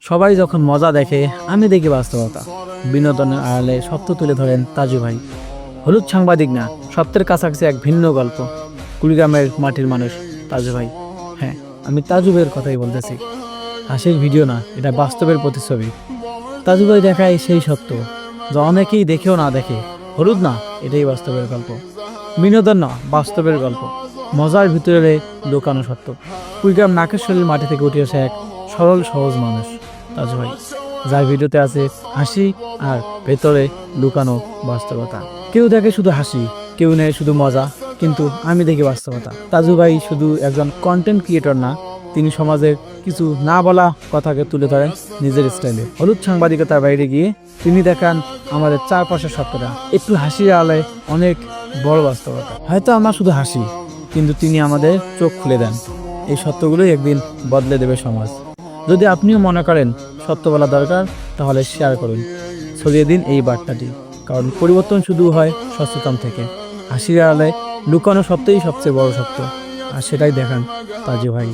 সবাই যখন মজা দেখে, আমি দেখি বাস্তবতা। বিনোদনের আড়ালে সত্য তুলে ধরেন তাজু ভাই। হলুদ সাংবাদিক না, সত্যের কাছাকাছি এক ভিন্ন গল্প। কুড়িগ্রামের মাটির মানুষ তাজু ভাই। হ্যাঁ, আমি তাজু ভাইয়ের কথাই বলতেছি। হাসির ভিডিও না, এটা বাস্তবের প্রতিচ্ছবি। তাজু ভাই দেখায় সেই সত্য যা অনেকেই দেখেও না দেখে। হলুদ না, এটাই বাস্তবের গল্প। বিনোদন না, বাস্তবের গল্প। মজার ভিতরে লুকানো সত্য। কুড়িগ্রাম নাকেশ্বরীর মাটি থেকে উঠে আসে এক সরল সহজ মানুষ তাজু ভাই, যার ভিডিওতে আছে হাসি আর ভেতরে লুকানো বাস্তবতা। কেউ দেখে শুধু হাসি, কেউ নেয় শুধু মজা, কিন্তু আমি দেখি বাস্তবতা। তাজু ভাই শুধু একজন কন্টেন্ট ক্রিয়েটর না, তিনি সমাজের কিছু না বলা কথাকে তুলে ধরেন নিজের স্টাইলে। হলুদ সাংবাদিকতার বাইরে গিয়ে তিনি দেখান আমাদের চারপাশের সত্যটা একটু হাসির আলায় অনেক বড় বাস্তবতা। হয়তো আমরা শুধু হাসি, কিন্তু তিনি আমাদের চোখ খুলে দেন। এই সত্যগুলোই একদিন বদলে দেবে সমাজ। যদি আপনিও মনে করেন সত্য বলা দরকার, তাহলে শেয়ার করুন, ছড়িয়ে দিন এই বার্তাটি। কারণ পরিবর্তন শুধু হয় সচেতন থেকে। হাসির আড়ালে লুকানো সত্যই সবচেয়ে বড় সত্য, আর সেটাই দেখান তাজু ভাই।